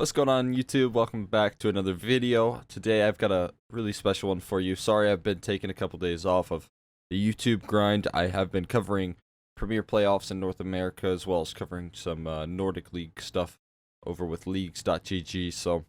What's going on, YouTube? Welcome back to another video. Today I've got a really special one for you. Sorry I've been taking a couple days off of the YouTube grind. I have been covering Premier playoffs in North America, as well as covering some Nordic League stuff over with leagues.gg. So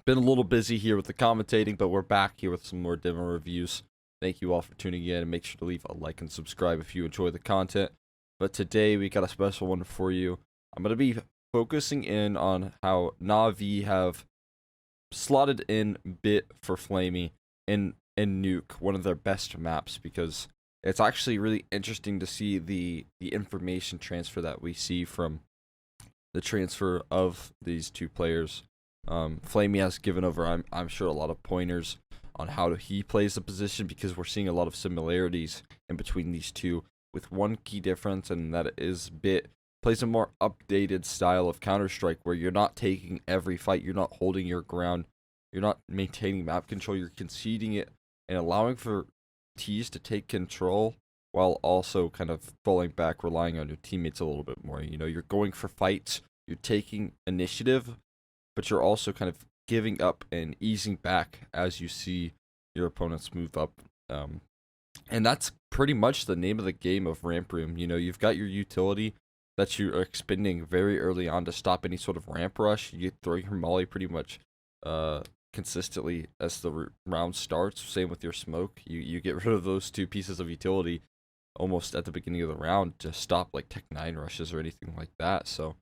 been a little busy here with the commentating, but we're back here with some more demo reviews. Thank you all for tuning in, and make sure to leave a like and subscribe if you enjoy the content. But today we got a special one for you. I'm going to be focusing in on how NAVI have slotted in Bit for Flamie in Nuke, one of their best maps, because it's actually really interesting to see the information transfer that we see from the transfer of these two players. Flamie has given over, I'm sure, a lot of pointers on how he plays the position, because we're seeing a lot of similarities in between these two, with one key difference, and that is Bit plays a more updated style of Counter-Strike, where you're not taking every fight, you're not holding your ground, you're not maintaining map control, you're conceding it and allowing for T's to take control, while also kind of falling back, relying on your teammates a little bit more. You know, you're going for fights, you're taking initiative, but you're also kind of giving up and easing back as you see your opponents move up. And that's pretty much the name of the game of Ramp Room. You know, you've got your utility that you are expending very early on to stop any sort of ramp rush. You throw your molly pretty much consistently as the round starts. Same with your smoke. You get rid of those two pieces of utility almost at the beginning of the round to stop like Tech 9 rushes or anything like that. So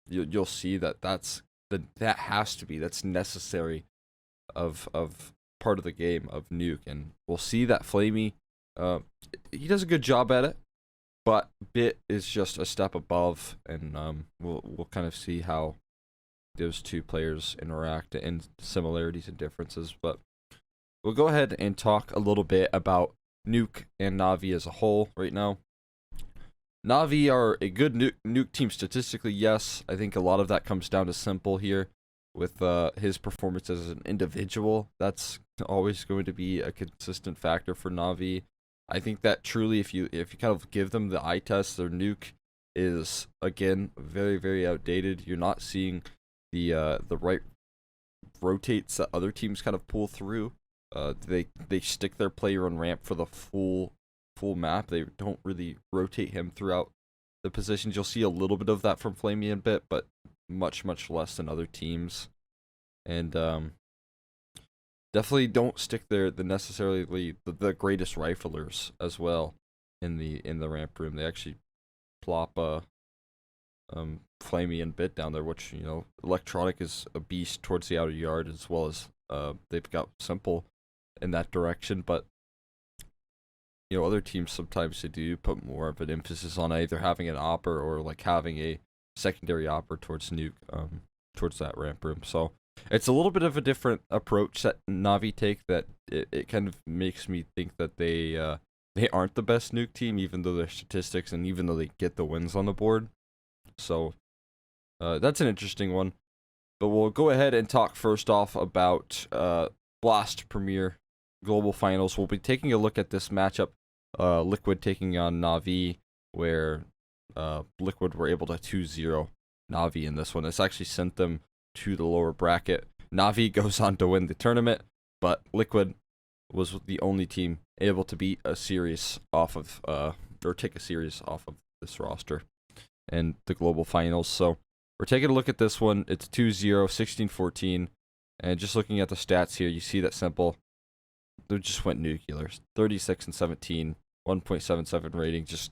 you'll see that's necessary of part of the game of Nuke, and we'll see that Flamie he does a good job at it. But Bit is just a step above, and we'll kind of see how those two players interact and similarities and differences. But we'll go ahead and talk a little bit about Nuke and NAVI as a whole right now. NAVI are a good nuke team statistically, yes. I think a lot of that comes down to Simple here with his performance as an individual. That's always going to be a consistent factor for NAVI. I think that truly, if you kind of give them the eye test, their nuke is again very, very outdated. You're not seeing the right rotates that other teams kind of pull through. They stick their player on ramp for the full map. They don't really rotate him throughout the positions. You'll see a little bit of that from Flamie and Bit, but much less than other teams. And definitely don't stick there necessarily the greatest riflers as well in the ramp room. They actually plop Flamie and Bit down there, which, you know, Electronic is a beast towards the outer yard, as well as they've got Simple in that direction. But you know, other teams sometimes they do put more of an emphasis on either having an opper or like having a secondary opper towards Nuke, towards that ramp room. So it's a little bit of a different approach that NAVI take, that it kind of makes me think that they aren't the best nuke team, even though their statistics and even though they get the wins on the board. So that's an interesting one. But we'll go ahead and talk first off about Blast Premier Global Finals. We'll be taking a look at this matchup, Liquid taking on NAVI, where Liquid were able to 2-0 NAVI in this one. This actually sent them to the lower bracket. NAVI goes on to win the tournament, but Liquid was the only team able to beat a series off of or take a series off of this roster in the global finals. So we're taking a look at this one. It's 2-0, 16-14, and just looking at the stats here, you see that Simple, they just went nuclear. 36-17, 1.77 rating, just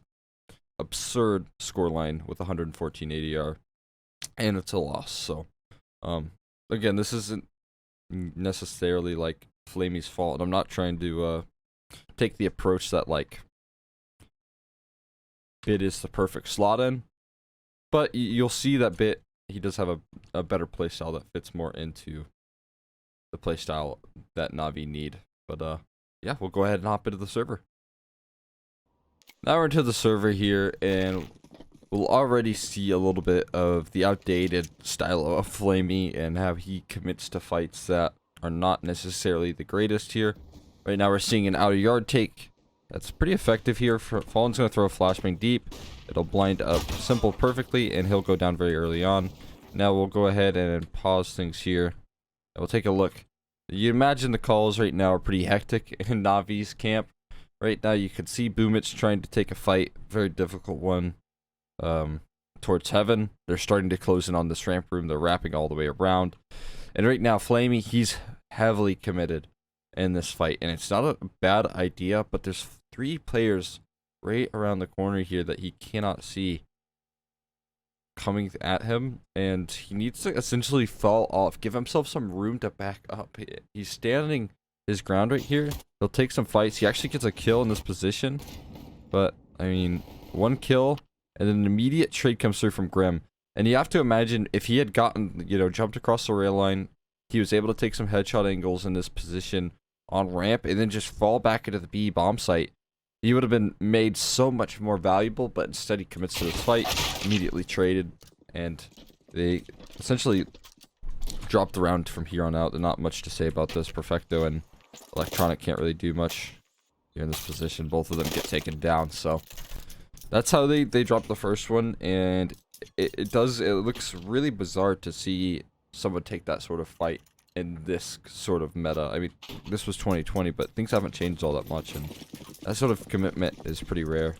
absurd scoreline with 114 ADR, and it's a loss. So again, this isn't necessarily like Flamie's fault, and I'm not trying to take the approach that like Bit is the perfect slot in, but you'll see that Bit, he does have a better playstyle that fits more into the playstyle that NAVI need. But yeah, we'll go ahead and hop into the server. Now we're into the server here, and we'll already see a little bit of the outdated style of Flamie and how he commits to fights that are not necessarily the greatest here. Right now we're seeing an outer yard take. That's pretty effective here. Fallen's going to throw a flashbang deep. It'll blind up Simple perfectly, and he'll go down very early on. Now we'll go ahead and pause things here. And we'll take a look. You imagine the calls right now are pretty hectic in Navi's camp. Right now you can see Boomich trying to take a fight. Very difficult one. Towards heaven. They're starting to close in on this ramp room. They're wrapping all the way around. And right now Flamie, he's heavily committed in this fight. And it's not a bad idea, but there's 3 players right around the corner here that he cannot see coming at him, and he needs to essentially fall off, give himself some room to back up. He's standing his ground right here. He'll take some fights. He actually gets a kill in this position, but I mean, 1 kill and then an immediate trade comes through from Grim. And you have to imagine if he had gotten, jumped across the rail line, he was able to take some headshot angles in this position on ramp and then just fall back into the B bomb site. He would have been made so much more valuable, but instead he commits to this fight, immediately traded, and they essentially dropped the round from here on out. There's not much to say about this. Perfecto and Electronic can't really do much here in this position. Both of them get taken down, so that's how they dropped the first one, and it looks really bizarre to see someone take that sort of fight in this sort of meta. I mean, this was 2020, but things haven't changed all that much, and that sort of commitment is pretty rare.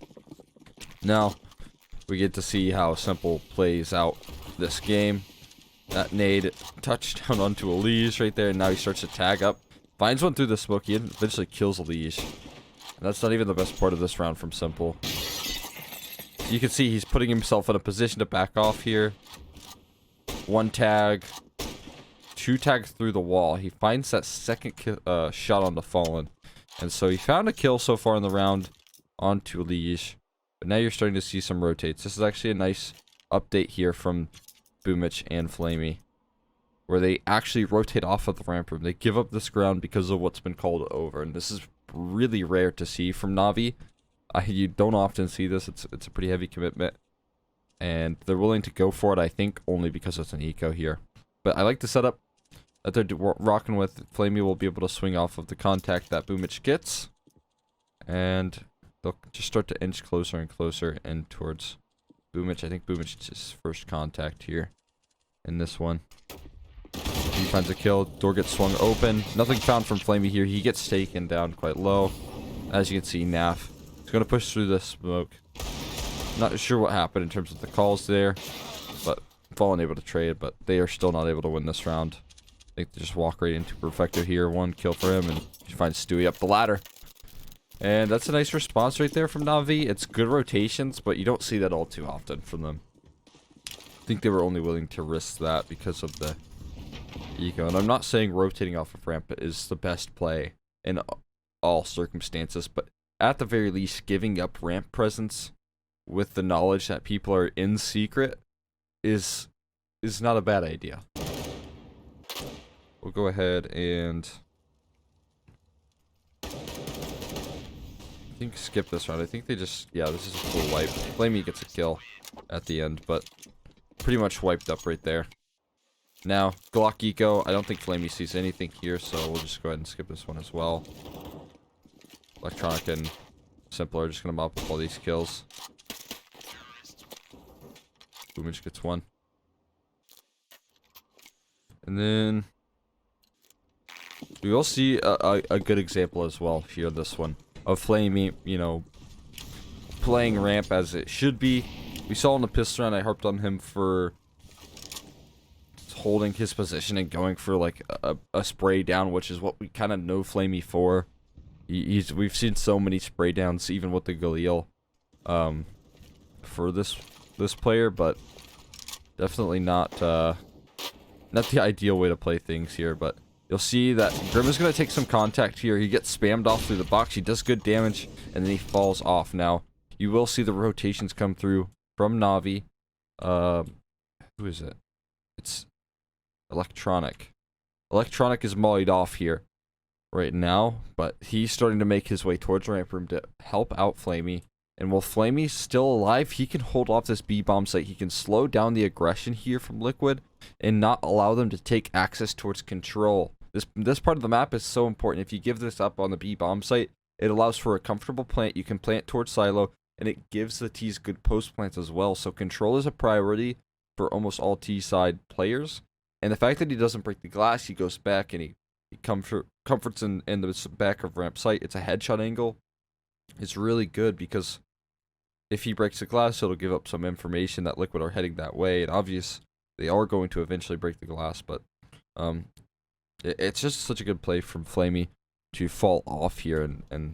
Now, we get to see how Simple plays out this game. That nade touchdown onto a Liege right there, and now he starts to tag up. Finds one through the smoke, he eventually kills a Liege. And that's not even the best part of this round from Simple. You can see he's putting himself in a position to back off here. 1 tag. 2 tags through the wall. He finds that second shot on the Fallen. And so he found a kill so far in the round onto Liege. But now you're starting to see some rotates. This is actually a nice update here from Boomich and Flamie, where they actually rotate off of the ramp room. They give up this ground because of what's been called over. And this is really rare to see from Navi. You don't often see this. It's a pretty heavy commitment. And they're willing to go for it, I think, only because it's an eco here. But I like the setup that they're rocking with. Flamie will be able to swing off of the contact that Boomich gets. And they'll just start to inch closer and closer and towards Boomich. I think Boomich is first contact here in this one. He finds a kill. Door gets swung open. Nothing found from Flamie here. He gets taken down quite low. As you can see, NAV is going to push through the smoke. Not sure what happened in terms of the calls there, but Fallen able to trade, but they are still not able to win this round. I think they just walk right into Perfecto here. 1 kill for him, and he finds Stewie up the ladder. And that's a nice response right there from Navi. It's good rotations, but you don't see that all too often from them. I think they were only willing to risk that because of the eco. And I'm not saying rotating off of ramp is the best play in all circumstances, but at the very least, giving up ramp presence with the knowledge that people are in secret is not a bad idea. We'll go ahead and I think skip this round. I think they just, yeah, this is a full wipe. Flamie gets a kill at the end, but pretty much wiped up right there. Now, Glock Eco, I don't think Flamie sees anything here, so we'll just go ahead and skip this one as well. Electronic and Simple are just going to mop up all these kills. Boomich gets 1. And then we will see a good example as well here in this one of Flamie, playing ramp as it should be. We saw in the pistol round, I harped on him for holding his position and going for like a spray down, which is what we kind of know Flamie for. We've seen so many spray downs, even with the Galil, for this player, but definitely not the ideal way to play things here. But you'll see that Grim is going to take some contact here. He gets spammed off through the box. He does good damage, and then he falls off. Now, you will see the rotations come through from Navi. Who is it? It's Electronic. Electronic is mollied off here right now, but he's starting to make his way towards the ramp room to help out Flamie. And while Flamie's still alive, he can hold off this B-bomb site. He can slow down the aggression here from Liquid and not allow them to take access towards control. This part of the map is so important. If you give this up on the B-bomb site, it allows for a comfortable plant. You can plant towards silo, and it gives the T's good post plants as well. So control is a priority. for almost all T-side players. And the fact that he doesn't break the glass, he goes back and he comforts in the back of ramp site. It's a headshot angle. It's really good because if he breaks the glass, it'll give up some information that Liquid are heading that way. And obvious, they are going to eventually break the glass, but it's just such a good play from Flamie to fall off here, and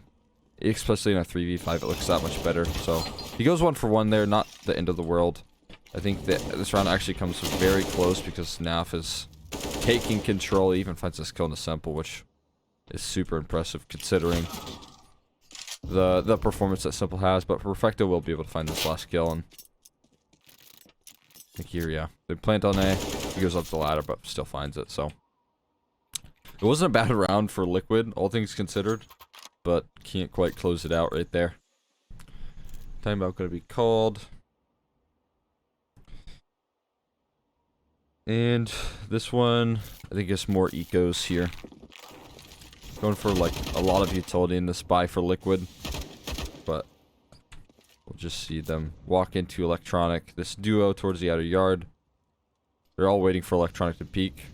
especially in a 3v5, it looks that much better. So he goes 1 for 1 there, not the end of the world. I think that this round actually comes very close because NAF is taking control. He even finds this kill in the Simple, which is super impressive considering the performance that Simple has. But Perfecto will be able to find this last kill, and I think here, yeah, they plant on A. He goes up the ladder, but still finds it. So it wasn't a bad round for Liquid, all things considered, but can't quite close it out right there. Timeout going to be called. And this one, I think it's more ecos here. Going for like a lot of utility in this buy for Liquid. But we'll just see them walk into Electronic. This duo towards the outer yard. They're all waiting for Electronic to peek.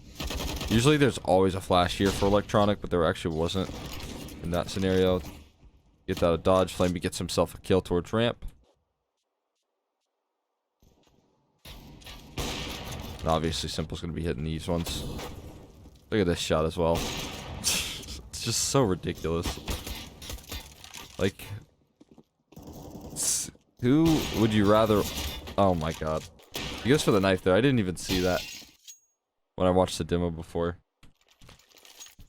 Usually there's always a flash here for Electronic, but there actually wasn't in that scenario. Gets out of dodge. Flamie gets himself a kill towards ramp. And obviously, Simple's going to be hitting these ones. Look at this shot as well. It's just so ridiculous. Like, who would you rather... Oh my god. He goes for the knife there. I didn't even see that when I watched the demo before.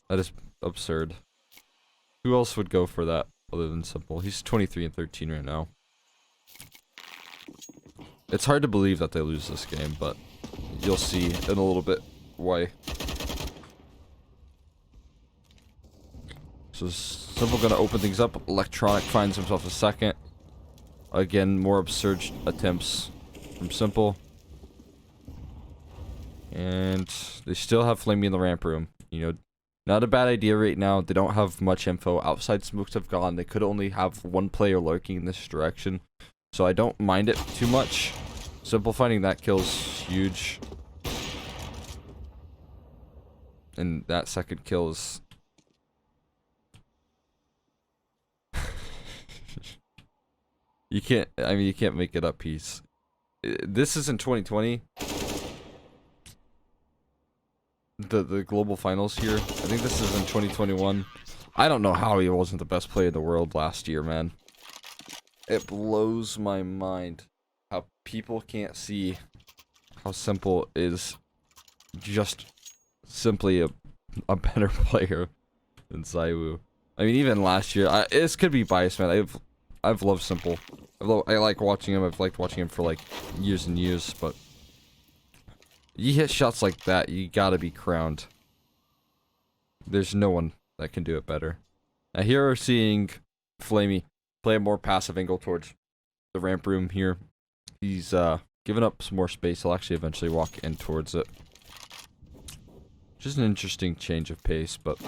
That is absurd. Who else would go for that other than Simple? He's 23 and 13 right now. It's hard to believe that they lose this game, but you'll see in a little bit why. So Simple gonna open things up. Electronic finds himself a second. Again, more absurd attempts from Simple. And they still have Flamie in the ramp room. You know, not a bad idea right now. They don't have much info. Outside smokes have gone. They could only have one player lurking in this direction. So I don't mind it too much. Simple finding that kill's huge. And that second kill is... you can't make it up, piece. This is in 2020. The global finals here. I think this is in 2021. I don't know how he wasn't the best player in the world last year, man. It blows my mind how people can't see how Simple is just simply a better player than ZywOo. I mean, even last year, this could be biased, man. I've loved Simple. I like watching him. I've liked watching him for like years and years, but you hit shots like that, you gotta be crowned. There's no one that can do it better. Now here we're seeing Flamie play a more passive angle towards the ramp room here. He's giving up some more space. He'll actually eventually walk in towards it. Just an interesting change of pace, but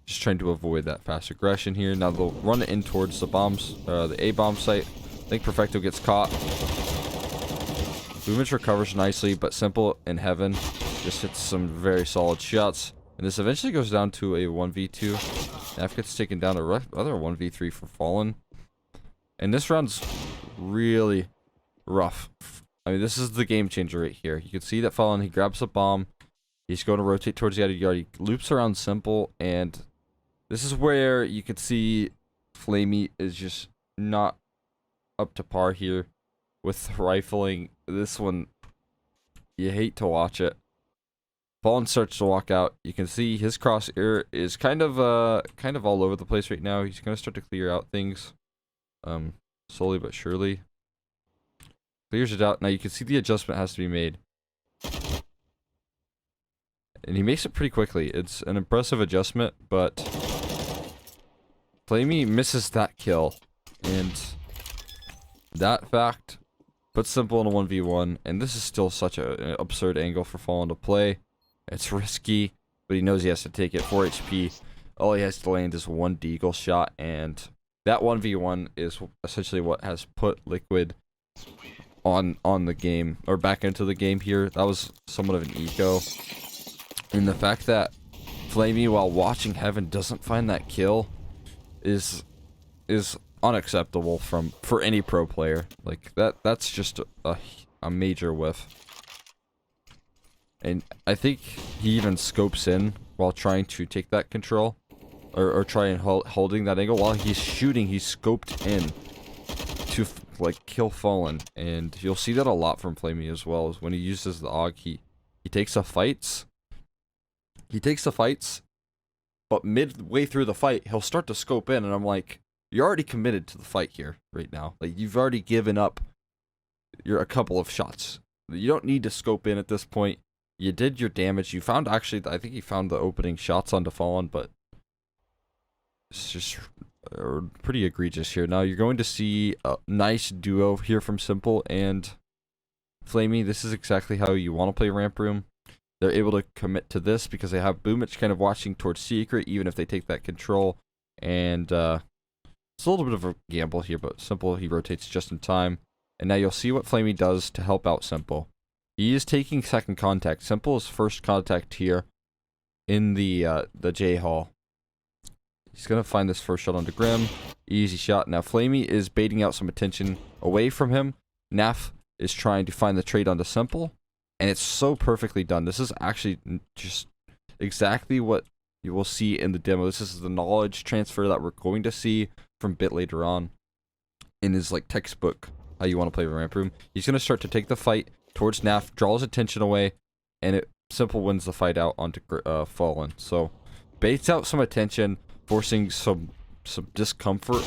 just trying to avoid that fast aggression here. Now they'll run in towards the bombs, the A bomb site. I think Perfecto gets caught. Boomich recovers nicely, but Simple in heaven just hits some very solid shots. And this eventually goes down to a 1v2. F gets taken down to another 1v3 for Fallen. And this round's really rough. I mean, this is the game changer right here. You can see that Fallen, he grabs a bomb. He's going to rotate towards the outer yard. He loops around Simple, and this is where you can see Flamie is just not up to par here with rifling. This one, you hate to watch it. Fallen starts to walk out. You can see his crosshair is kind of all over the place right now. He's gonna start to clear out things, slowly but surely. Clears it out. Now you can see the adjustment has to be made, and he makes it pretty quickly. It's an impressive adjustment, but Flamie misses that kill, and that fact puts Simple in a 1v1, and this is still such an absurd angle for Fallen to play. It's risky, but he knows he has to take it. 4 HP. All he has to land is one deagle shot, and that 1v1 is essentially what has put Liquid on the game, or back into the game here. That was somewhat of an eco. And the fact that Flamie, while watching Heaven, doesn't find that kill is unacceptable for any pro player. Like, that's just a major whiff. And I think he even scopes in while trying to take that control, or try and holding that angle. While he's shooting, he's scoped in to like kill Fallen, and you'll see that a lot from Flamie as well. Is when he uses the AUG, he takes the fights. He takes the fights, but midway through the fight, he'll start to scope in, and I'm like, you're already committed to the fight here right now. Like, you've already given up a couple of shots. You don't need to scope in at this point. You did your damage. You found, actually, I think he found the opening shots onto Fallen, but it's just pretty egregious here. Now, you're going to see a nice duo here from Simple and Flamie. This is exactly how you want to play Ramp Room. They're able to commit to this because they have B1T kind of watching towards Secret, even if they take that control. And it's a little bit of a gamble here, but Simple, he rotates just in time. And now you'll see what Flamie does to help out Simple. He is taking second contact. Simple is first contact here in the J Hall. He's going to find this first shot onto Grim. Easy shot. Now Flamie is baiting out some attention away from him. NAF is trying to find the trade onto Simple. And it's so perfectly done. This is actually just exactly what you will see in the demo. This is the knowledge transfer that we're going to see from Bit later on in his like textbook, how you want to play the Ramp Room. He's going to start to take the fight towards NAF, draws attention away, and Simple wins the fight out onto Fallen. So baits out some attention, forcing some discomfort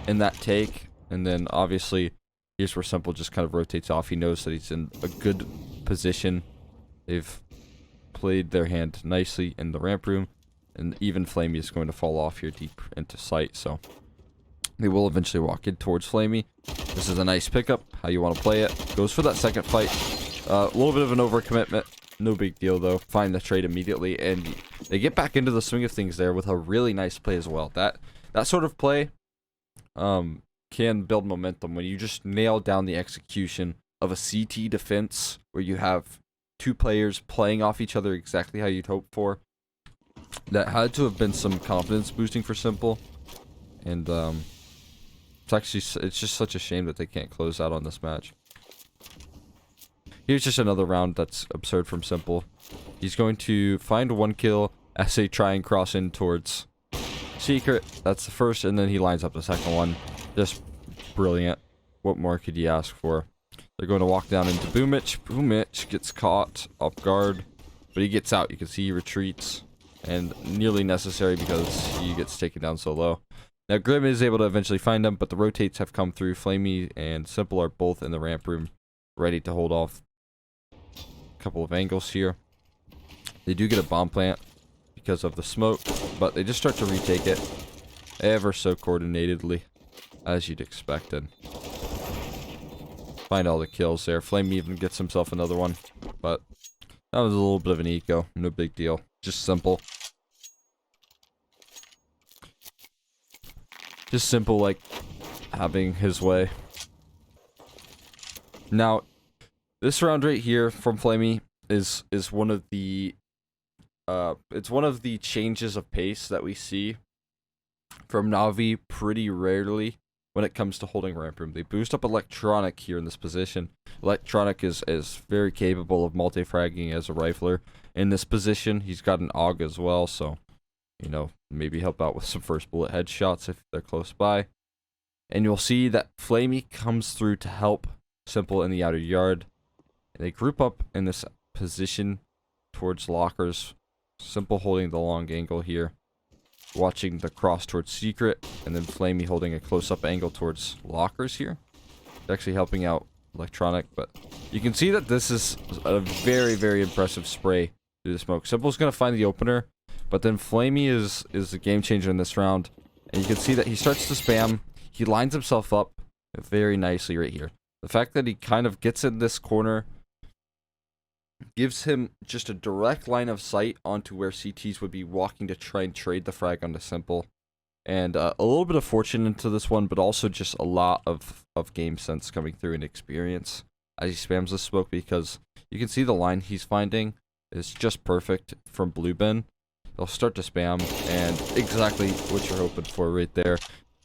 in that take, and then obviously here's where Simple just kind of rotates off. He knows that he's in a good position. They've played their hand nicely in the Ramp Room, and even Flamie is going to fall off here deep into sight, so they will eventually walk in towards Flamie. This is a nice pickup, how you want to play it. Goes for that second fight. A little bit of an overcommitment. No big deal, though. Find the trade immediately, and they get back into the swing of things there with a really nice play as well. That sort of play can build momentum when you just nail down the execution of a CT defense where you have two players playing off each other exactly how you'd hope for. That had to have been some confidence boosting for Simple, and it's just such a shame that they can't close out on this match. Here's just another round that's absurd from Simple. He's going to find one kill as they try and cross in towards Secret. That's the first, and then he lines up the second one. Just brilliant. What more could you ask for? They're going to walk down into B1T. B1T gets caught off guard, but he gets out. You can see he retreats, and nearly necessary because he gets taken down so low. Now Grim is able to eventually find him, but the rotates have come through. Flamie and Simple are both in the Ramp Room, ready to hold off a couple of angles here. They do get a bomb plant because of the smoke, but they just start to retake it ever so coordinatedly, as you'd expect. And find all the kills there. Flamie even gets himself another one, but that was a little bit of an eco. No big deal. Just Simple. Just Simple, like, having his way. Now, this round right here from Flamie is one of the it's one of the changes of pace that we see from NAVI pretty rarely when it comes to holding Ramp Room. They boost up Electronic here in this position. Electronic is very capable of multi-fragging as a rifler. In this position, he's got an AUG as well, so, you know, maybe help out with some first bullet headshots if they're close by. And you'll see that Flamie comes through to help Simple in the outer yard. They group up in this position towards lockers. Simple holding the long angle here, watching the cross towards Secret, and then Flamie holding a close-up angle towards lockers here. It's actually helping out Electronic, but you can see that this is a very, very impressive spray through the smoke. Simple's going to find the opener, but then Flamie is the game changer in this round, and you can see that he starts to spam. He lines himself up very nicely right here. The fact that he kind of gets in this corner gives him just a direct line of sight onto where CTs would be walking to try and trade the frag onto Simple. And a little bit of fortune into this one, but also just a lot of game sense coming through and experience as he spams the smoke, because you can see the line he's finding is just perfect from blue bin. They'll start to spam, and exactly what you're hoping for right there.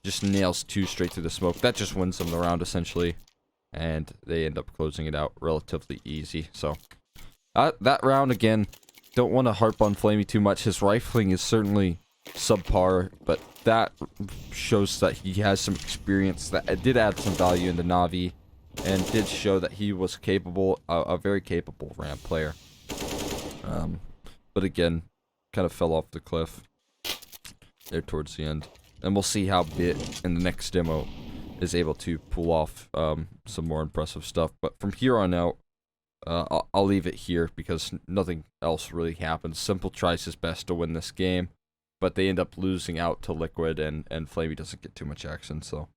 Just nails 2 straight through the smoke. That just wins them the round, essentially. And they end up closing it out relatively easy. So, that round, again, don't want to harp on Flamie too much. His rifling is certainly subpar, but that shows that he has some experience that did add some value in the Navi, and did show that he was capable, a very capable ramp player. But again, kind of fell off the cliff there towards the end. And we'll see how Bit in the next demo is able to pull off some more impressive stuff. But from here on out, I'll leave it here because nothing else really happens. Simple tries his best to win this game, but they end up losing out to Liquid, and Flamie doesn't get too much action. So,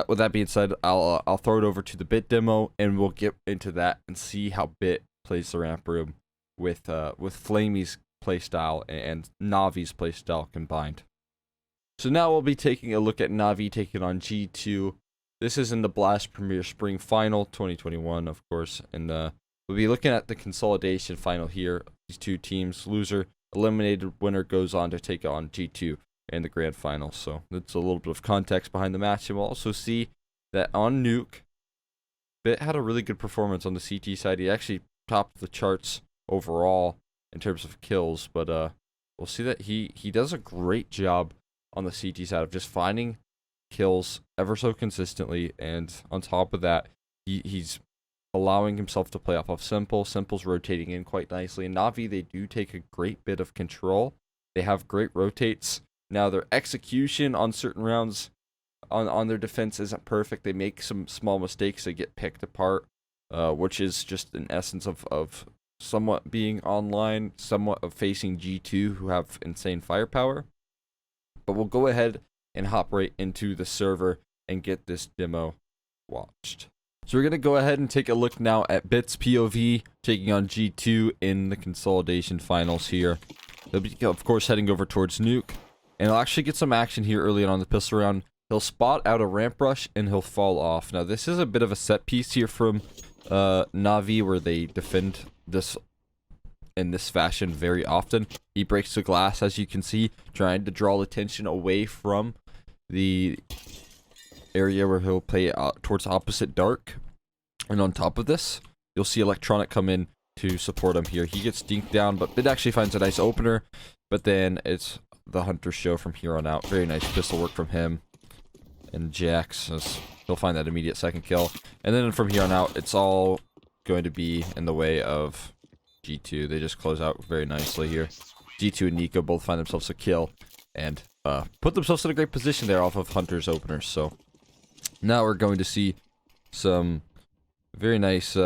with that being said, I'll throw it over to the Bit demo, and we'll get into that and see how Bit plays the ramp room with Flamie's playstyle and Navi's playstyle combined. So now we'll be taking a look at Navi taking on G2. This is in the Blast Premier Spring Final 2021, of course, and we'll be looking at the consolidation final here. These two teams, loser eliminated, winner goes on to take on G2 in the grand final. So that's a little bit of context behind the match, and we'll also see that on nuke, Bit had a really good performance on the CT side. He actually topped the charts overall in terms of kills, but we'll see that he does a great job on the CT side of just finding kills ever so consistently, and on top of that, he's allowing himself to play off of Simple. Simple's rotating in quite nicely, and Navi, they do take a great bit of control. They have great rotates. Now, their execution on certain rounds on their defense isn't perfect. They make some small mistakes. They get picked apart, which is just an essence of somewhat being online, somewhat of facing G2, who have insane firepower. But we'll go ahead and hop right into the server and get this demo watched. So we're going to go ahead and take a look now at Bit's POV taking on G2 in the consolidation finals here. They'll be, of course, heading over towards nuke, and he'll actually get some action here early on the pistol round. He'll spot out a ramp rush, and he'll fall off. Now, this is a bit of a set piece here from Navi, where they defend this in this fashion very often. He breaks the glass, as you can see, trying to draw attention away from the area where he'll play towards opposite dark. And on top of this, you'll see Electronic come in to support him here. He gets dinked down, but Bit actually finds a nice opener. But then it's the Hunter show from here on out. Very nice pistol work from him. And Jax, he'll find that immediate second kill. And then from here on out, it's all going to be in the way of G2. They just close out very nicely here. G2 and Nico both find themselves a kill and put themselves in a great position there off of Hunter's openers. So now we're going to see some very nice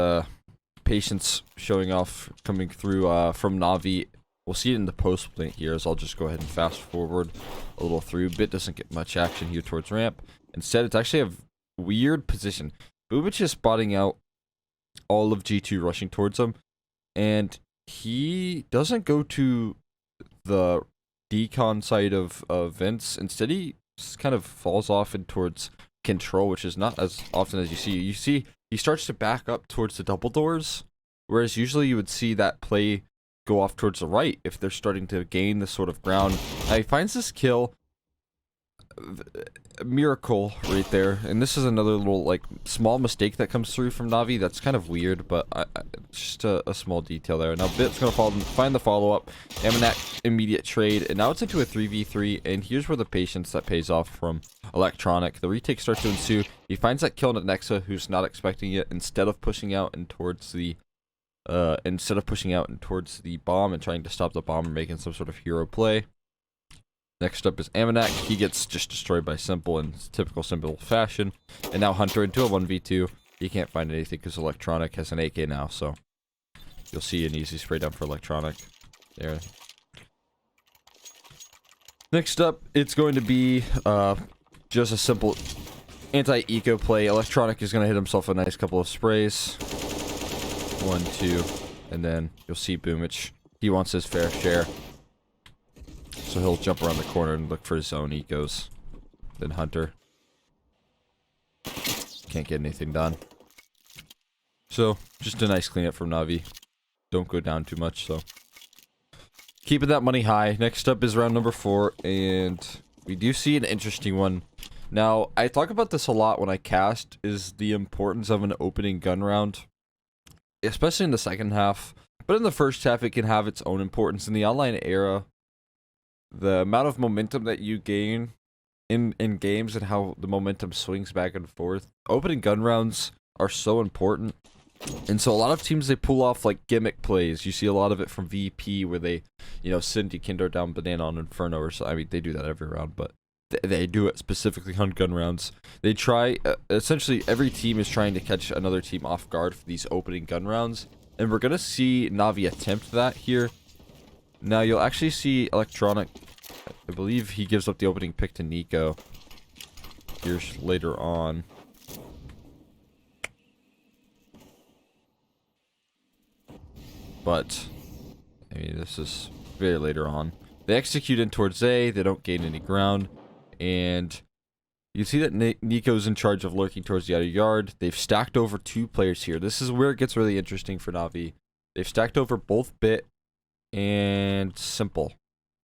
patience showing off coming through from Navi. We'll see it in the post plant here, as I'll just go ahead and fast forward a little through. Bit doesn't get much action here towards ramp. Instead, it's actually a weird position. Bubich is spotting out all of G2 rushing towards him, and he doesn't go to the decon side of vents. Instead, he just kind of falls off in towards control, which is not as often as you see. You see he starts to back up towards the double doors, whereas usually you would see that play go off towards the right if they're starting to gain this sort of ground. Now, he finds this kill. A miracle right there, and this is another little like small mistake that comes through from Navi that's kind of weird, but just a small detail there. Now Bit's gonna find the follow-up, Amanak immediate trade, and now it's into a 3v3, and here's where the patience that pays off from Electronic. The retake starts to ensue. He finds that kill on Nexa, who's not expecting it. Instead of pushing out and towards the bomb and trying to stop the bomb or making some sort of hero play. Next up is Amanak. He gets just destroyed by Simple in typical Simple fashion. And now Hunter into a 1v2. He can't find anything because Electronic has an AK now, so you'll see an easy spray down for Electronic there. Next up, it's going to be just a simple anti-eco play. Electronic is going to hit himself a nice couple of sprays. 1, 2, and then you'll see Boomich. He wants his fair share. So he'll jump around the corner and look for his own ecos. Then Hunter can't get anything done. So, just a nice cleanup from Navi. Don't go down too much, so. Keeping that money high. Next up is round number 4, and we do see an interesting one. Now, I talk about this a lot when I cast, is the importance of an opening gun round. Especially in the second half. But in the first half, it can have its own importance. In the online era, the amount of momentum that you gain in games and how the momentum swings back and forth. Opening gun rounds are so important. And so a lot of teams, they pull off like gimmick plays. You see a lot of it from VP where they, you know, send Kinder down Banana on Inferno or so. I mean, they do that every round, but they do it specifically on gun rounds. They try, essentially every team is trying to catch another team off guard for these opening gun rounds. And we're going to see Navi attempt that here. Now you'll actually see Electronic, I believe he gives up the opening pick to Nico here later on. But, I mean, this is very later on. They execute in towards A, they don't gain any ground, and you see that Nico's in charge of lurking towards the outer yard. They've stacked over 2 players here. This is where it gets really interesting for Navi. They've stacked over both Bit and Simple.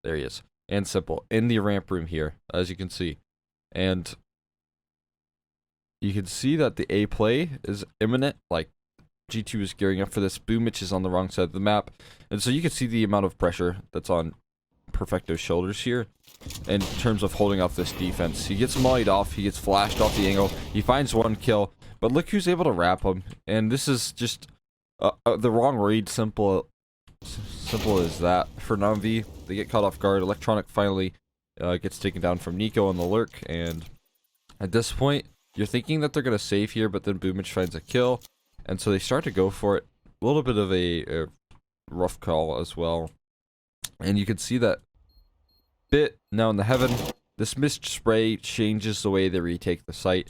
There he is. And Simple in the ramp room here, as you can see. And you can see that the A play is imminent, like G2 is gearing up for this. Boomich is on the wrong side of the map. And so you can see the amount of pressure that's on Perfecto's shoulders here in terms of holding off this defense. He gets mollied off. He gets flashed off the angle. He finds 1 kill. But look who's able to wrap him. And this is just the wrong read. Simple as that for Navi. They get caught off guard. Electronic finally gets taken down from Nico on the lurk. And at this point, you're thinking that they're going to save here. But then Boomich finds a kill. And so they start to go for it. A little bit of a rough call as well. And you can see that Bit now in the heaven. This mist spray changes the way they retake the site.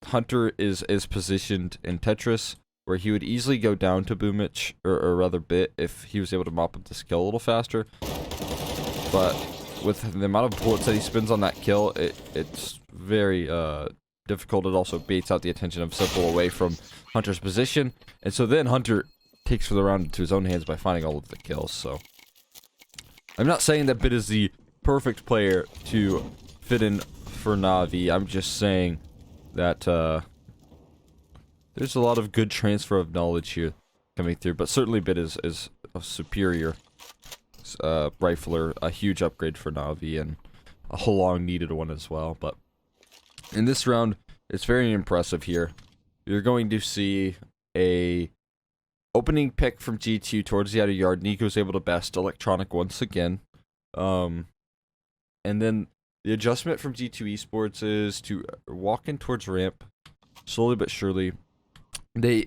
Hunter is positioned in Tetris, where he would easily go down to Boomich, or rather Bit, if he was able to mop up this kill a little faster. But with the amount of bullets that he spends on that kill, it's very difficult. It also baits out the attention of Simple away from Hunter's position. And so then Hunter takes for the round into his own hands by finding all of the kills. So I'm not saying that Bit is the perfect player to fit in for Navi. I'm just saying that there's a lot of good transfer of knowledge here coming through. But certainly Bit is a superior rifler, a huge upgrade for Navi, and a long needed one as well. But in this round, it's very impressive here. You're going to see a opening pick from G2 towards the outer yard. Nico's able to best Electronic once again. And then the adjustment from G2 Esports is to walk in towards ramp, slowly but surely. They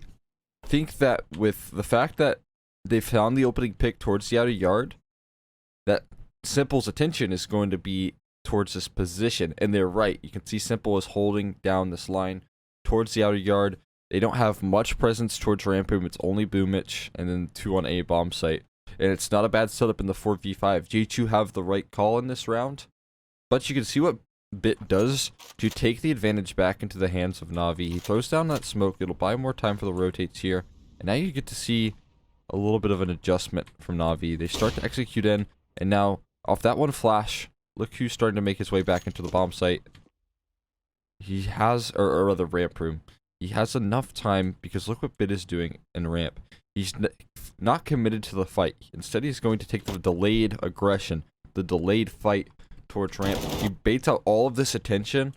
think that with the fact that they found the opening pick towards the outer yard, that Simple's attention is going to be towards this position, and they're right. You can see Simple is holding down this line towards the outer yard. They don't have much presence towards ramp room. It's only Boomich and then 2 on A bomb site. And it's not a bad setup in the 4v5. G2 have the right call in this round. But you can see what Bit does to take the advantage back into the hands of Navi. He throws down that smoke. It'll buy more time for the rotates here. And now you get to see a little bit of an adjustment from Navi. They start to execute in. And now, off that one flash, look who's starting to make his way back into the bomb site. He has, or rather ramp room. He has enough time because look what Bit is doing in ramp. He's not committed to the fight. Instead, he's going to take the delayed aggression, the delayed fight towards ramp. He baits out all of this attention,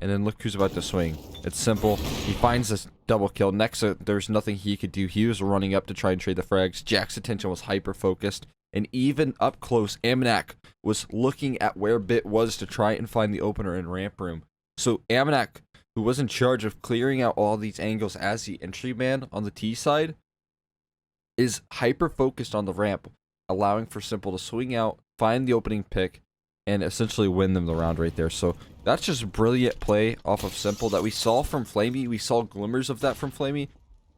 and then look who's about to swing. It's Simple. He finds this double kill. Next, there's nothing he could do. He was running up to try and trade the frags. Jack's attention was hyper-focused. And even up close, Amanak was looking at where Bit was to try and find the opener in ramp room. So Amanak, who was in charge of clearing out all these angles as the entry man on the T side, is hyper-focused on the ramp, allowing for Simple to swing out, find the opening pick, and essentially win them the round right there. So that's just brilliant play off of Simple that we saw from Flamie. We saw glimmers of that from Flamie,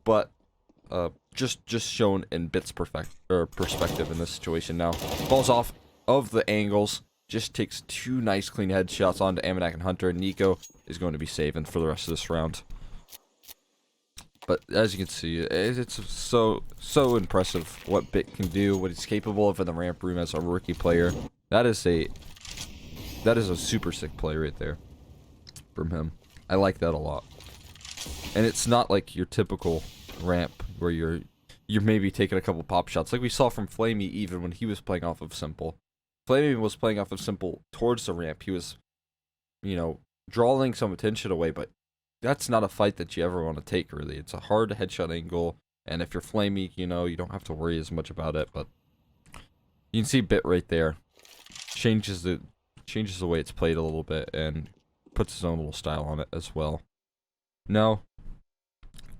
but just shown in Bit's perspective in this situation now. Falls off. of the angles. Just takes 2 nice clean headshots onto Amanak and Hunter, and Nico is going to be saving for the rest of this round. But as you can see, it's so impressive what Bit can do, what he's capable of in the ramp room as a rookie player. That is a super sick play right there from him. I like that a lot. And it's not like your typical ramp where you're maybe taking a couple pop shots, like we saw from Flamie even when he was playing off of Simple. Flamie was playing off of Simple towards the ramp. He was, you know, drawing some attention away, but that's not a fight that you ever want to take, really. It's a hard headshot angle, and if you're Flamie, you know, you don't have to worry as much about it, but you can see Bit right there. Changes the way it's played a little bit, and puts his own little style on it as well. Now,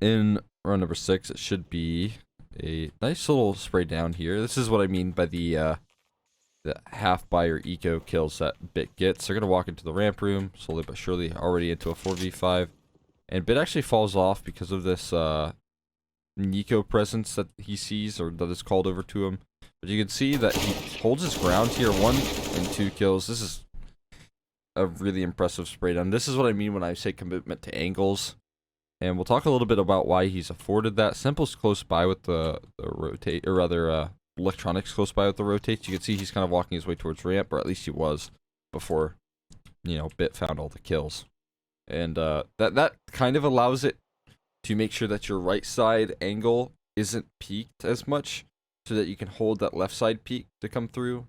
in round number 6, it should be a nice little spray down here. This is what I mean by the half buyer eco kills that Bit gets. They're going to walk into the ramp room, slowly but surely, already into a 4v5. And Bit actually falls off because of this Nico presence that he sees, or that is called over to him. But you can see that he holds his ground here, 1 and 2 kills. This is a really impressive spray down. This is what I mean when I say commitment to angles. And we'll talk a little bit about why he's afforded that. Simple's close by with the rotate, or rather, Electronics close by with the rotates. You can see he's kind of walking his way towards ramp, or at least he was before, you know, Bit found all the kills. And that kind of allows it to make sure that your right side angle isn't peaked as much, so that you can hold that left side peak to come through.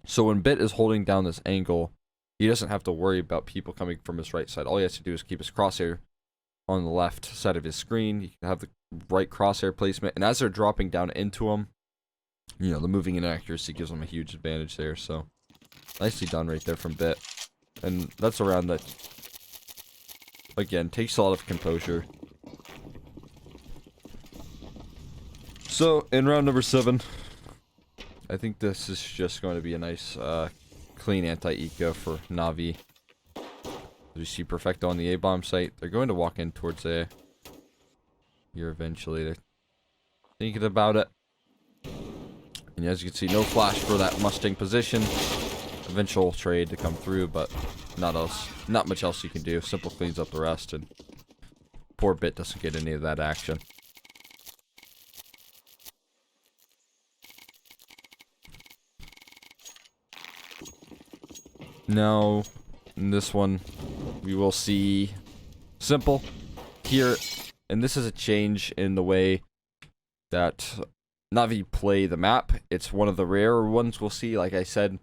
So when Bit is holding down this angle, he doesn't have to worry about people coming from his right side. All he has to do is keep his crosshair on the left side of his screen. He can have the right crosshair placement, and as they're dropping down into him, you know, the moving inaccuracy gives him a huge advantage there. So nicely done right there from Bit. And that's a round that, again, takes a lot of composure. So in round number 7, I think this is just going to be a nice clean anti-eco for NAVI. You see Perfecto on the A-bomb site. They're going to walk in towards A here eventually. They're thinking about it. And as you can see, no flash for that Mustang position. Eventual trade to come through, but not much else you can do. Simple cleans up the rest, and poor Bit doesn't get any of that action. Now, in this one, we will see Simple here, and this is a change in the way that NAVI play the map. It's one of the rarer ones we'll see. Like I said,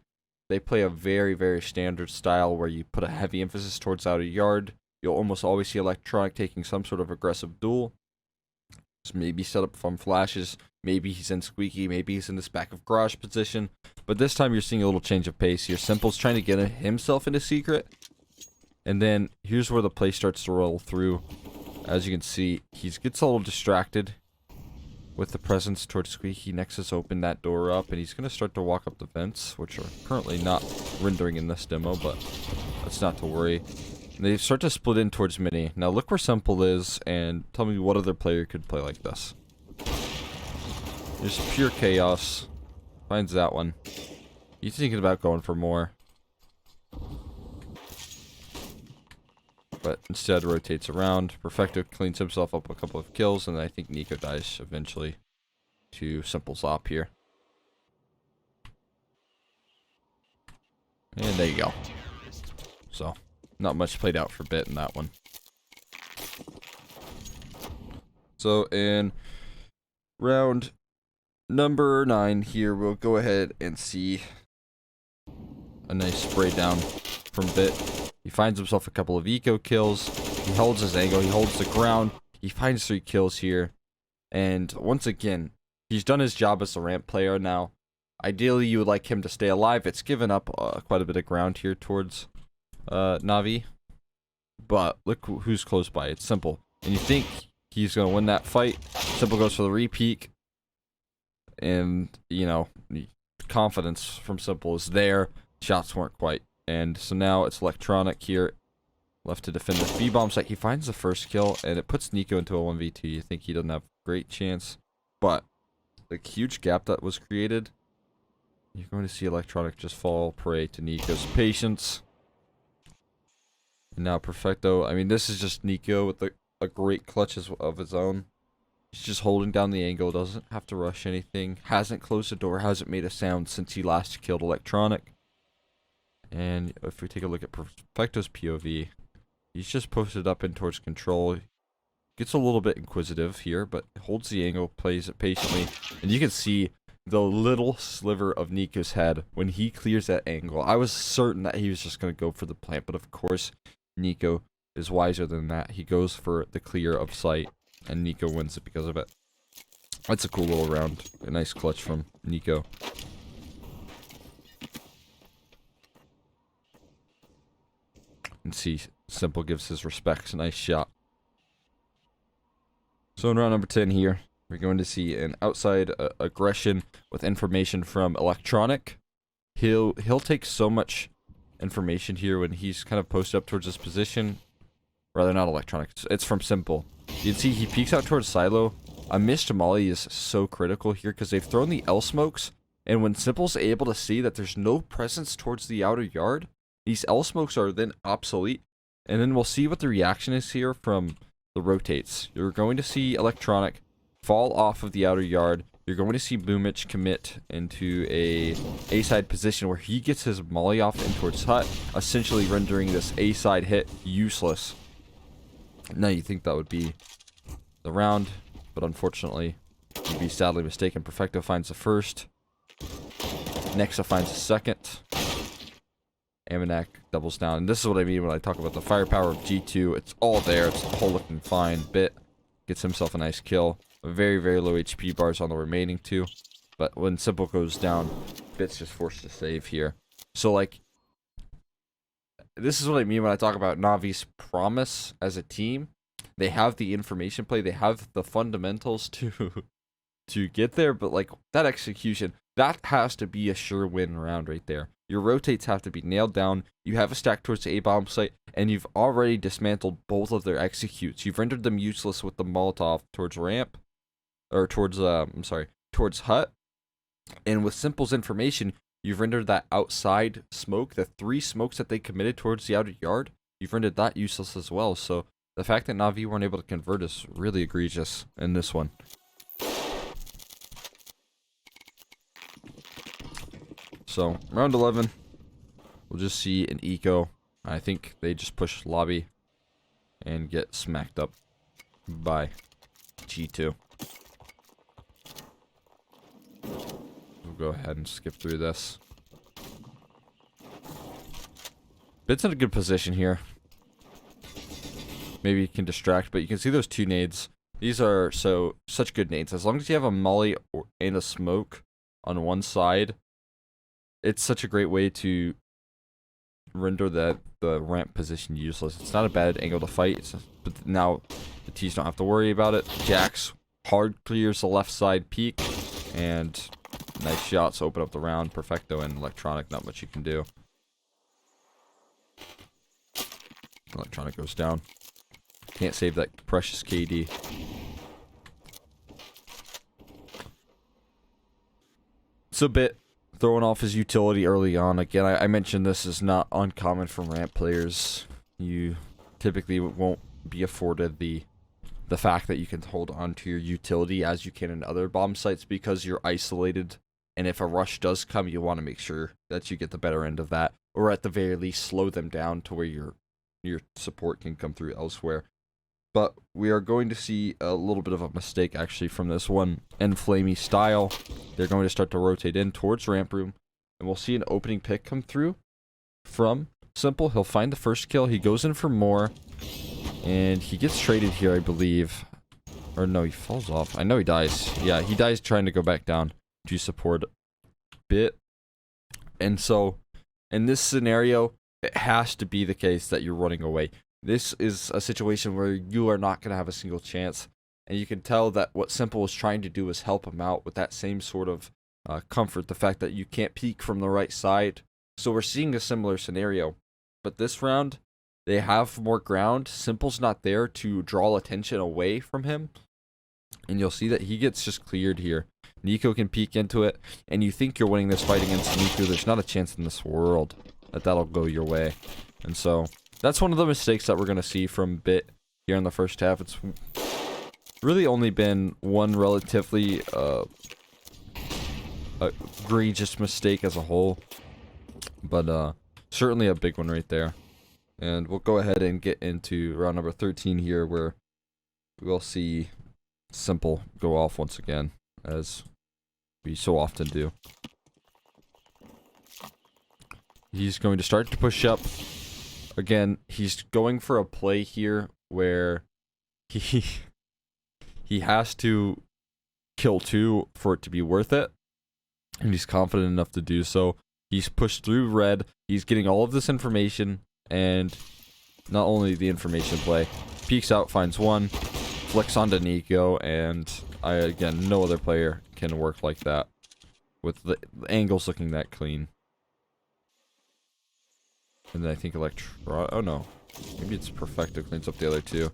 they play a very, very standard style where you put a heavy emphasis towards outer yard. You'll almost always see Electronic taking some sort of aggressive duel. Just maybe set up from flashes. Maybe he's in Squeaky. Maybe he's in this back of garage position. But this time you're seeing a little change of pace here. Simple's trying to get himself into secret. And then here's where the play starts to roll through. As you can see, he gets a little distracted with the presence towards Squeaky. Nexus opened that door up, and he's going to start to walk up the vents, which are currently not rendering in this demo, but that's not to worry. And they start to split in towards Mini. Now look where Simple is, and tell me what other player could play like this. Just pure chaos. Finds that one. He's thinking about going for more, but instead rotates around. Perfecto cleans himself up a couple of kills, and I think Nico dies eventually to Simple's op here. And there you go. So, not much played out for Bit in that one. So, in round number 9 here, we'll go ahead and see a nice spray down from Bit. He finds himself a couple of eco kills. He holds his angle. He holds the ground. He finds 3 kills here. And once again, he's done his job as a ramp player now. Ideally, you would like him to stay alive. It's given up quite a bit of ground here towards NAVI. But look who's close by. It's Simple. And you think he's going to win that fight. Simple goes for the repeak. And, you know, the confidence from Simple is there. Shots weren't quite. And so now it's Electronic here, left to defend the B-bomb site. He finds the first kill, and it puts Nico into a 1v2. You think he doesn't have a great chance, but the huge gap that was created You're going to see Electronic just fall prey to Nico's patience. And now Perfecto. I mean, this is just Nico with a great clutch of his own. He's just holding down the angle, doesn't have to rush anything, hasn't closed the door, hasn't made a sound since he last killed Electronic. And if we take a look at Perfecto's POV, he's just posted up in towards control. Gets a little bit inquisitive here, but holds the angle, plays it patiently. And you can see the little sliver of Nico's head when he clears that angle. I was certain that he was just going to go for the plant, but of course, Nico is wiser than that. He goes for the clear of sight. And Nico wins it because of it. That's a cool little round. A nice clutch from Nico. And see, Simple gives his respects. Nice shot. So in round number 10 here, we're going to see an outside aggression with information from Electronic. He'll take so much information here when he's kind of posted up towards his position. Rather, not Electronic. It's from Simple. You can see he peeks out towards Silo. A missed molly is so critical here because they've thrown the L smokes, and when Simple's able to see that there's no presence towards the outer yard, these L smokes are then obsolete. And then we'll see what the reaction is here from the rotates. You're going to see Electronic fall off of the outer yard. You're going to see Boomich commit into a A-side position where he gets his molly off in towards Hut, essentially rendering this A-side hit useless. Now you think that would be the round, but unfortunately, you'd be sadly mistaken. Perfecto finds the first. Nexa finds the second. Amanak doubles down. And this is what I mean when I talk about the firepower of G2. It's all there. It's all looking fine. Bit gets himself a nice kill. Very, very low HP bars on the remaining two. But when Simple goes down, Bit's just forced to save here. So, like, this is what I mean when I talk about Navi's promise as a team. They have the information play. They have the fundamentals to get there. But, like, that execution, that has to be a sure win round right there. Your rotates have to be nailed down. You have a stack towards the A-bomb site. And you've already dismantled both of their executes. You've rendered them useless with the Molotov towards ramp. Or towards, towards Hut. And with Simple's information, you've rendered that outside smoke, the 3 smokes that they committed towards the outer yard, you've rendered that useless as well. So the fact that Navi weren't able to convert is really egregious in this one. So round 11, we'll just see an eco. I think they just push lobby and get smacked up by G2. Go ahead and skip through this. Bit's in a good position here. Maybe he can distract, but you can see those 2 nades. These are such good nades. As long as you have a molly and a smoke on one side, it's such a great way to render the ramp position useless. It's not a bad angle to fight, but now the T's don't have to worry about it. Jax hard clears the left side peak, and nice shots open up the round. Perfecto and Electronic, not much you can do. Electronic goes down. Can't save that precious KD. So Bit throwing off his utility early on. Again, I mentioned this is not uncommon from ramp players. You typically won't be afforded the fact that you can hold on to your utility as you can in other bomb sites because you're isolated. And if a rush does come, you want to make sure that you get the better end of that. Or at the very least, slow them down to where your support can come through elsewhere. But we are going to see a little bit of a mistake, actually, from this one. In Flamie style, they're going to start to rotate in towards ramp room. And we'll see an opening pick come through from Simple. He'll find the first kill. He goes in for more. And he gets traded here, I believe. Or no, he falls off. I know he dies. Yeah, he dies trying to go back down to support Bit. And so, in this scenario, it has to be the case that you're running away. This is a situation where you are not going to have a single chance. And you can tell that what Simple was trying to do is help him out with that same sort of comfort. The fact that you can't peek from the right side. So we're seeing a similar scenario. But this round, they have more ground. Simple's not there to draw attention away from him. And you'll see that he gets just cleared here. Nico can peek into it, and you think you're winning this fight against Nico. There's not a chance in this world that that'll go your way. And so, that's one of the mistakes that we're going to see from Bit here in the first half. It's really only been one relatively egregious mistake as a whole. But certainly a big one right there. And we'll go ahead and get into round number 13 here, where we'll see Simple go off once again, as we so often do. He's going to start to push up. Again, he's going for a play here where he has to kill 2 for it to be worth it. And he's confident enough to do so. He's pushed through red. He's getting all of this information. And not only the information play, peeks out, finds 1, flicks onto Nico, and again, no other player can work like that with the angles looking that clean. And then I think oh no, maybe it's Perfecto cleans up the other 2.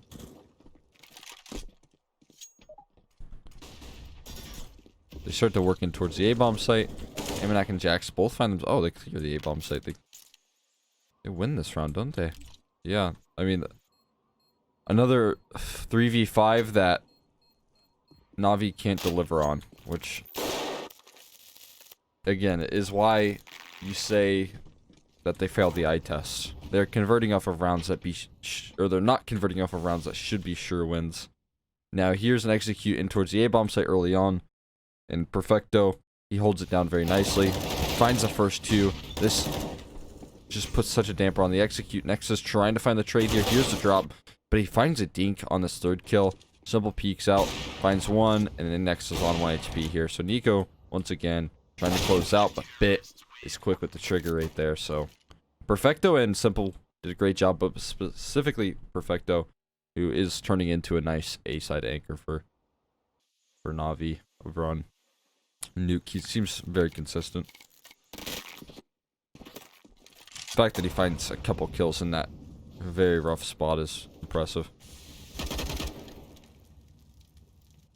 They start to work in towards the A-bomb site. Amanak and Jax both find them. Oh, they clear the A-bomb site. They win this round, don't they? Yeah, I mean, another 3v5 that Navi can't deliver on, which, again, is why you say that they failed the eye test. They're converting off of rounds that or they're not converting off of rounds that should be sure wins. Now, here's an execute in towards the A-bomb site early on, and Perfecto, he holds it down very nicely, finds the first 2. This just puts such a damper on the execute. Next is trying to find the trade here. Here's the drop, but he finds a dink on this 3rd kill. Simple peeks out, finds 1, and then next is on 1 HP here. So Nico, once again, trying to close out, but Bit is quick with the trigger right there. So Perfecto and Simple did a great job, but specifically Perfecto, who is turning into a nice A-side anchor for Navi over on Nuke. He seems very consistent. The fact that he finds a couple kills in that very rough spot is impressive.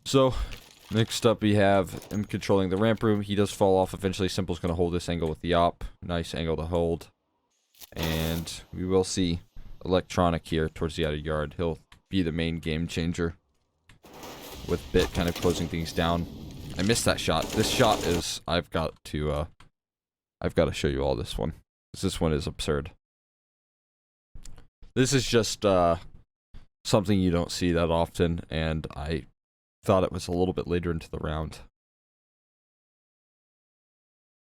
So, next up we have him controlling the ramp room. He does fall off eventually. Simple's going to hold this angle with the op. Nice angle to hold. And we will see Electronic here towards the outer yard. He'll be the main game changer, with Bit kind of closing things down. I missed that shot. This shot is, I've got to show you all this one. This one is absurd. This is just something you don't see that often, and I thought it was a little bit later into the round.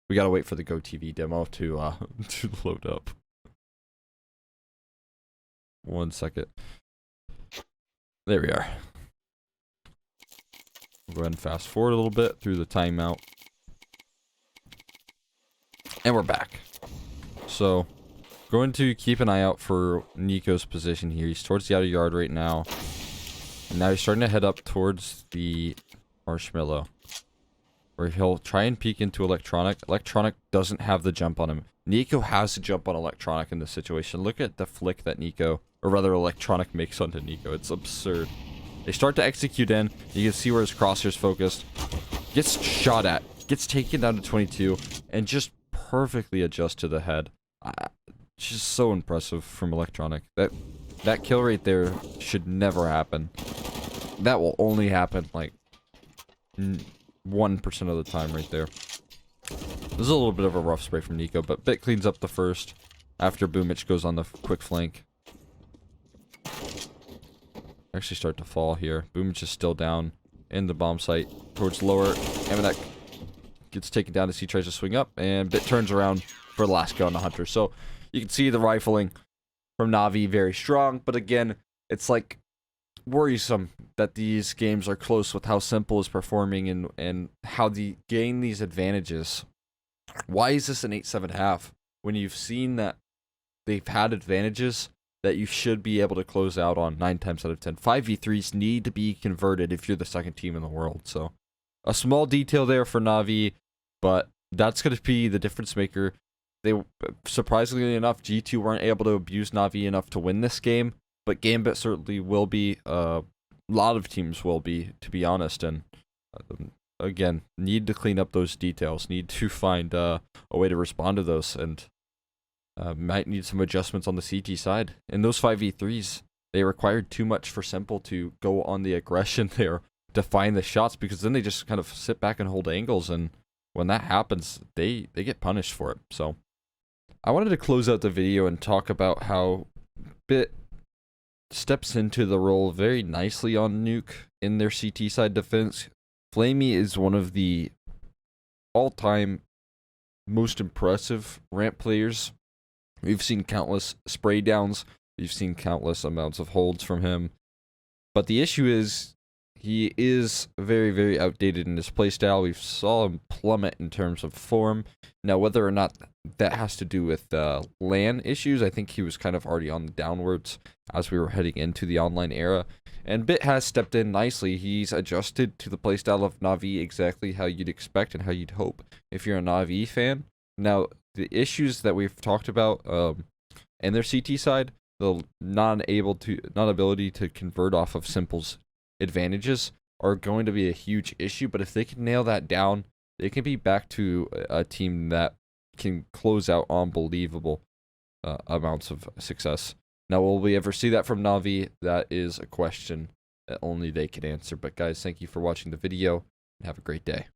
We gotta wait for the GoTV demo to load up. 1 second. There we are. We'll go ahead and fast forward a little bit through the timeout. And we're back. So, going to keep an eye out for Nico's position here. He's towards the outer yard right now. And now he's starting to head up towards the marshmallow, where he'll try and peek into Electronic. Electronic doesn't have the jump on him. Nico has to jump on Electronic in this situation. Look at the flick that Nico, or rather Electronic, makes onto Nico. It's absurd. They start to execute in. You can see where his crosshair's focused. Gets shot at. Gets taken down to 22. And just perfectly adjusts to the head. Just so impressive from Electronic. That kill right there should never happen. That will only happen like 1% of the time right there. This is a little bit of a rough spray from Nico, but Bit cleans up the first after Boomich goes on the quick flank. Actually start to fall here. Boomich is still down in the bomb site towards lower. Amanak gets taken down as he tries to swing up, and Bit turns around for the last kill on the Hunter. So you can see the rifling from Navi very strong, but again, it's like worrisome that these games are close with how Simple is performing and how they gain these advantages. Why is this an 8-7 half when you've seen that they've had advantages that you should be able to close out on 9 times out of 10? 5v3s need to be converted if you're the second team in the world. So a small detail there for Navi, but that's going to be the difference maker. They, surprisingly enough, G2 weren't able to abuse Navi enough to win this game, but Gambit certainly will be lot of teams will be, to be honest. And again, need to clean up those details. Need to find a way to respond to those, and might need some adjustments on the CT side. In those 5v3s, they required too much for Simple to go on the aggression there to find the shots, because then they just kind of sit back and hold angles, and when that happens, they get punished for it. So I wanted to close out the video and talk about how Bit steps into the role very nicely on nuke in their CT side defense. Flamie is one of the all-time most impressive ramp players. We've seen countless spray downs. We've seen countless amounts of holds from him. But the issue is, he is very, very outdated in his playstyle. We saw him plummet in terms of form. Now, whether or not that has to do with LAN issues, I think he was kind of already on the downwards as we were heading into the online era. And Bit has stepped in nicely. He's adjusted to the playstyle of NAVI exactly how you'd expect and how you'd hope if you're a NAVI fan. Now, the issues that we've talked about in their CT side, the non-ability to convert off of Simple's advantages, are going to be a huge issue. But if they can nail that down, they can be back to a team that can close out unbelievable amounts of success. Now, will we ever see that from NAVI? That is a question that only they can answer. But guys, thank you for watching the video, and have a great day.